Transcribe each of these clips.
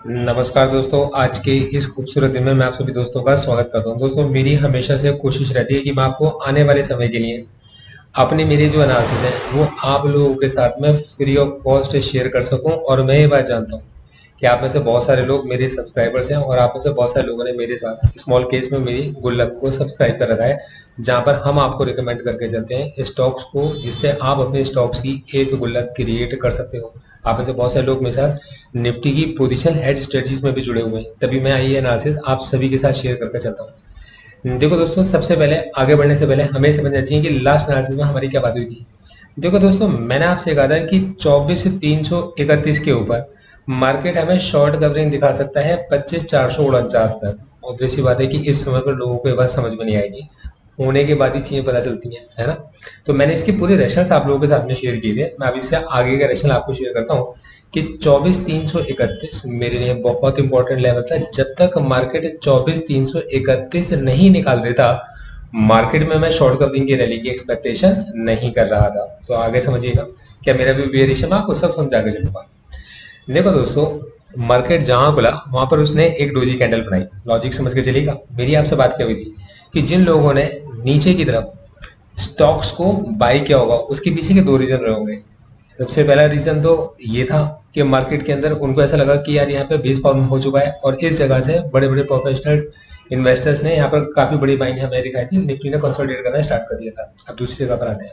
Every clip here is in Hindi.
नमस्कार दोस्तों, आज के इस खूबसूरत दिन में मैं आप सभी दोस्तों का स्वागत करता हूं। दोस्तों, मेरी हमेशा से कोशिश रहती है कि मैं आपको आने वाले समय के लिए अपने मेरे जो एनालिसिस है वो आप लोगों के साथ में फ्री ऑफ कॉस्ट शेयर कर सकूं। और मैं ये बात जानता हूं कि आप में से बहुत सारे लोग मेरे सब्सक्राइबर्स हैं और आप में से बहुत सारे लोगों ने मेरे साथ स्मॉल केस में मेरी गुल्लक को सब्सक्राइब कर रखा है, जहां पर हम आपको रिकमेंड करके चलते हैं स्टॉक्स को, जिससे आप अपने स्टॉक्स की एक गुल्लक क्रिएट कर सकते हो। आप में से बहुत सारे लोग मेरे साथ निफ्टी की पोजीशन हेज स्ट्रेटजीज में भी जुड़े हुए हैं, तभी मैं ये एनालिसिस आप सभी के साथ शेयर करके चलता हूँ। देखो दोस्तों, सबसे पहले आगे बढ़ने से पहले हमें समझना चाहिए कि लास्ट एनालिसिस में हमारी क्या बात हुई थी। देखो दोस्तों, मैंने आपसे कहा था कि 24,331 के ऊपर मार्केट हमें शॉर्ट कवरिंग दिखा सकता है 25,449 तक। ऑब्वियस सी बात है कि इस समय पर लोगों को ये बात समझ में नहीं आएगी, होने के बाद ही चीजें पता चलती हैं, है ना। तो मैंने इसके पूरे रेशनल्स आप लोगों के साथ में शेयर किए थे। मैं अभी इससे आगे का रेशनल आपको शेयर करता हूँ कि 24,331 मेरे लिए बहुत इंपॉर्टेंट लेवल था। जब तक मार्केट 24,331 नहीं निकाल देता, मार्केट में मैं शॉर्ट कवरिंग की रैली की एक्सपेक्टेशन नहीं कर रहा था। तो आगे समझिएगा, क्या मेरा भी वेरिएशन आपको सब समझा के चलूंगा। देखो दोस्तों, मार्केट जहां खुला वहां पर उसने एक डोजी कैंडल बनाई। लॉजिक समझ के चलिएगा। मेरी आपसे बात क्या हुई थी कि जिन लोगों ने नीचे की तरफ स्टॉक्स को बाई किया होगा, उसके पीछे के दो रीजन रहे होंगे। सबसे पहला रीजन तो ये था कि मार्केट के अंदर उनको ऐसा लगा कि यार यहाँ पे बेस फॉर्म हो चुका है, और इस जगह से बड़े बड़े प्रोफेशनल इन्वेस्टर्स ने यहाँ पर काफी बड़ी बाइंग हमें दिखाई थी, निफ्टी ने कंसोलिडेट करना स्टार्ट कर दिया था। अब दूसरी जगह पर आते हैं।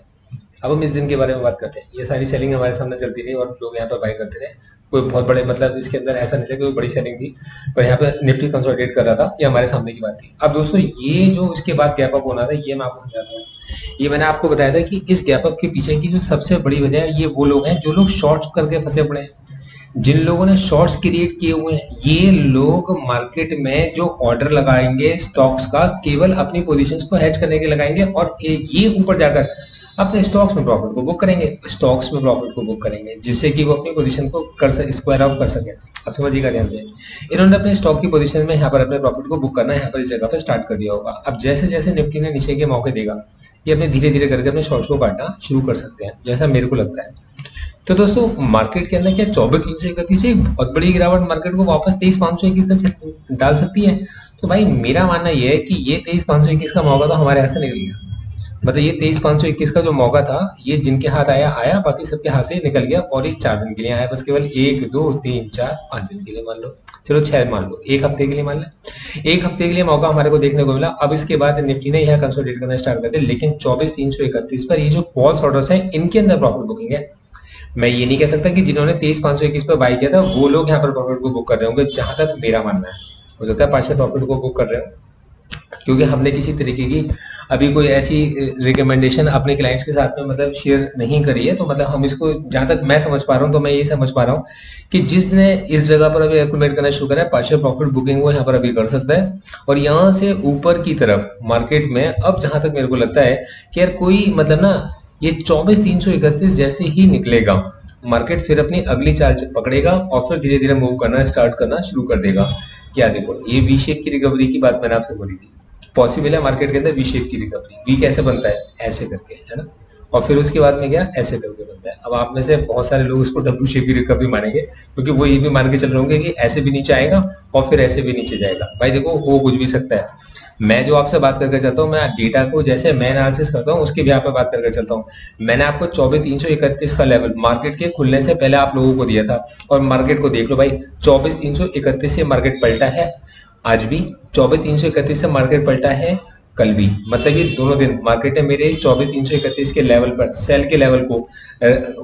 अब हम इस दिन के बारे में बात करते हैं। ये सारी सेलिंग हमारे सामने चलती रही और लोग यहाँ पर बाई करते रहे। कोई बहुत बड़े मतलब इसके अंदर ऐसा नहीं था कि कोई बड़ी सेलिंग थी, पर यहाँ पे निफ्टी कंसोलिडेट कर रहा था। ये हमारे सामने की बात थी। अब दोस्तों, ये जो इसके बाद गैप अप होना था, ये मैं आपको समझाता हूँ। ये मैंने आपको बताया था कि इस गैप अप के पीछे की जो सबसे बड़ी वजह है, ये वो लोग हैं जो लोग शॉर्ट करके फंसे पड़े हैं। जिन लोगों ने शॉर्ट्स क्रिएट किए हुए हैं, ये लोग मार्केट में जो ऑर्डर लगाएंगे स्टॉक्स का, केवल अपनी पोजीशंस को हेज करने के लगाएंगे, और ये ऊपर जाकर अपने स्टॉक्स में प्रॉफिट को बुक करेंगे, स्टॉक्स में प्रॉफिट को बुक करेंगे, जिससे कि वो अपनी पोजीशन को कर स्क्वायर आउट कर सके। अब समझिएगा ध्यान से, इन्होंने अपने स्टॉक की पोजीशन में यहाँ पर अपने प्रॉफिट को बुक करना यहाँ पर इस जगह पर स्टार्ट कर दिया होगा। अब जैसे जैसे निफ्टी ने नीचे के मौके देगा, ये अपने धीरे धीरे करके अपने शॉर्ट्स को काटना शुरू कर सकते हैं, जैसा मेरे को लगता है। तो दोस्तों, मार्केट के अंदर क्या 24,331 से एक बहुत बड़ी गिरावट मार्केट को वापस 23,521 तक डाल सकती है? तो भाई मेरा मानना यह है कि ये 23,521 का मौका तो हमारे हाथ से निकल गया। मतलब ये 23,521 का जो मौका था, ये जिनके हाथ आया आया, बाकी सबके हाथ से निकल गया। और ये 4 दिन के लिए आया, बस केवल 1 2 3 4 5 दिन के लिए मान लो, चलो 6 मान लो, एक हफ्ते के लिए मान लें। एक हफ्ते के लिए मौका हमारे को देखने को मिला। अब इसके बाद निफ्टी ने यहाँ कंसोलिडेट करना स्टार्ट कर दिया, लेकिन 24,331 पर ये जो फॉल्स ऑर्डर्स है, इनके अंदर प्रॉफिट बुकिंग है। मैं ये नहीं कह सकता कि जिन्होंने 23,521 पर बाई किया था वो लोग यहाँ पर प्रॉफिट को बुक कर रहे होंगे, जहां तक मेरा मानना है। हो सकता है पार्शियल प्रॉफिट को बुक कर रहे हो, क्योंकि हमने किसी तरीके की अभी कोई ऐसी रिकमेंडेशन अपने क्लाइंट्स के साथ में मतलब शेयर नहीं करी है। तो मतलब हम इसको, जहां तक मैं समझ पा रहा हूँ, तो मैं ये समझ पा रहा हूँ कि जिसने इस जगह पर अभी एक्यूमुलेट करना शुरू करा है, पार्शियल प्रॉफिट बुकिंग वो यहाँ पर अभी कर सकता है। और यहाँ से ऊपर की तरफ मार्केट में अब जहां तक मेरे को लगता है कि यार कोई मतलब ना, ये 24,331 जैसे ही निकलेगा, मार्केट फिर अपनी अगली चाल पकड़ेगा और फिर धीरे धीरे मूव करना स्टार्ट करना शुरू कर देगा। क्या देखो, ये वी शेप की रिकवरी की बात मैंने आपसे बोली थी। पॉसिबल है मार्केट के अंदर वी शेप की रिकवरी। वी कैसे बनता है? ऐसे करके, है ना। और फिर उसके बाद में क्या, ऐसे करके बनता है। अब आप में से बहुत सारे लोग इसको डब्ल्यू शेप की रिकवरी मानेंगे, क्योंकि वो ये भी मान के चल रहे होंगे कि ऐसे भी नीचे आएगा और फिर ऐसे भी नीचे जाएगा। भाई देखो, हो कुछ भी सकता है। मैं जो आपसे बात करके चलता हूँ, मैं डेटा को जैसे मैं एनालिसिस करता हूँ उसके भी आप बात करके चलता हूँ। मैंने आपको 24,331 का लेवल मार्केट के खुलने से पहले आप लोगों को दिया था, और मार्केट को देख लो भाई, 24,331 से मार्केट पलटा है। आज भी 24,331 से मार्केट पलटा है, कल भी। मतलब ये दोनों दिन मार्केट ने मेरे इस 24,331 के लेवल पर, सेल के लेवल को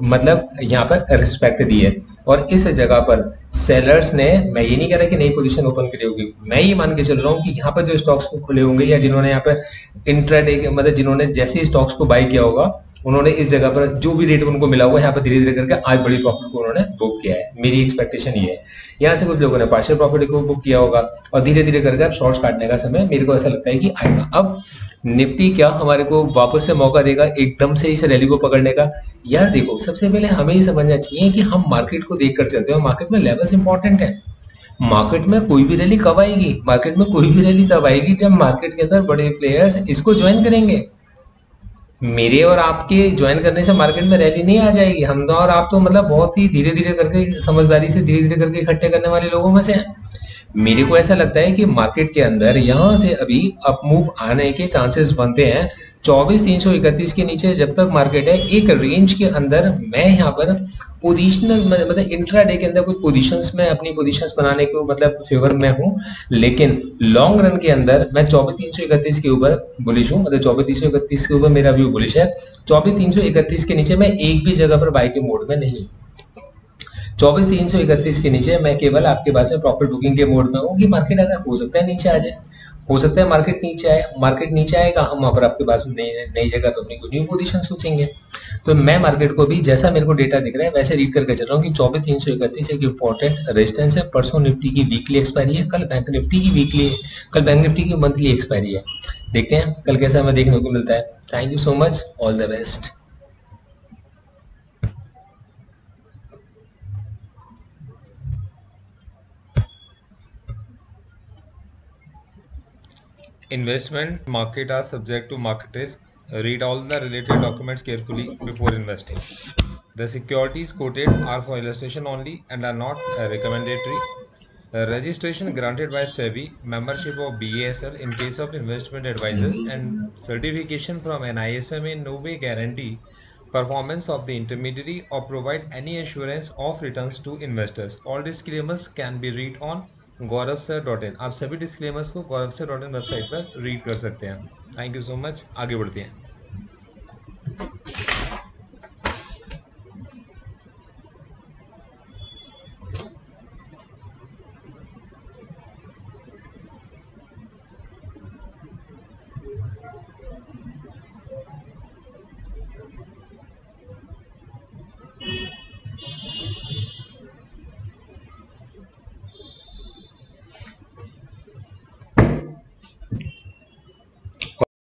मतलब यहाँ पर रिस्पेक्ट दी है। और इस जगह पर सेलर्स ने, मैं ये नहीं कह रहा कि नई पोजीशन ओपन करी होगी, मैं ये मान के चल रहा हूँ कि यहाँ पर जो स्टॉक्स खुले होंगे, या जिन्होंने यहाँ पर इंट्राडे मतलब जिन्होंने जैसे ही स्टॉक्स को बाई किया होगा, उन्होंने इस जगह पर जो भी रेट उनको मिला होगा, यहाँ पर धीरे धीरे करके आज बड़ी प्रॉफिट को उन्होंने बुक किया है। मेरी एक्सपेक्टेशन ये है। यहाँ से कुछ लोगों ने पार्शियल प्रॉफिट को बुक किया होगा, और धीरे धीरे करके अब शॉर्ट्स काटने का समय मेरे को ऐसा लगता है कि आएगा। अब निफ्टी क्या हमारे को वापस से मौका देगा एकदम से इस रैली को पकड़ने का? यार देखो, सबसे पहले हमें ये समझना चाहिए कि हम मार्केट को देख कर चलते हैं। मार्केट में लेवल्स इंपॉर्टेंट है। मार्केट में कोई भी रैली कब आएगी? मार्केट में कोई भी रैली तब आएगी जब मार्केट के अंदर बड़े प्लेयर्स इसको ज्वाइन करेंगे। मेरे और आपके ज्वाइन करने से मार्केट में रैली नहीं आ जाएगी। हम तो और आप तो मतलब बहुत ही धीरे धीरे करके, समझदारी से धीरे धीरे करके इकट्ठे करने वाले लोगों में से हैं। मेरे को ऐसा लगता है कि मार्केट के अंदर यहाँ से अभी अप मूव आने के चांसेस बनते हैं। 24,331 के नीचे जब तक मार्केट है, एक रेंज के अंदर मैं यहाँ पर पोजिशनल मतलब इंट्राडे के अंदर कुछ पोजीशंस में अपनी पोजीशंस बनाने को मतलब फेवर में हूँ। लेकिन लॉन्ग रन के अंदर मैं 24,331 के ऊपर बुलिश हूँ, मतलब 24,331 के ऊपर मेरा व्यू बुलिश है। 24,331 के नीचे मैं एक भी जगह पर बाई के मोड में नहीं। 24,331 के नीचे मैं केवल आपके पास में प्रॉफिट बुकिंग के मोड में हूँ कि मार्केट अगर हो सकता है नीचे आ जाए, हो सकता है मार्केट नीचे आए, मार्केट नीचे आएगा, हम वहां पर आपके पास नई नई जगह पे अपनी न्यू पोजीशन सोचेंगे। तो मैं मार्केट को भी जैसा मेरे को डेटा दिख रहा है वैसे रीड करके चल रहा हूँ कि 24,331 एक इंपॉर्टेंट रेजिस्टेंस है। परसों निफ्टी की वीकली एक्सपायरी है, कल बैंक निफ्टी की वीकली, कल बैंक निफ्टी की मंथली एक्सपायरी है। देखते हैं कल कैसा हमें देखने को मिलता है। Thank you so much, all the best. Investment market are subject to market risk. Read all the related documents carefully before investing. The securities quoted are for illustration only and are not recommendatory. Registration granted by SEBI, membership of BASL in case of investment advisors, and certification from NISM in no way guarantee performance of the intermediary or provide any assurance of returns to investors. All disclaimers can be read on gauravsir.in। आप सभी डिस्क्लेमर्स को गौरव सर डॉट इन वेबसाइट पर रीड कर सकते हैं। थैंक यू सो मच, आगे बढ़ते हैं।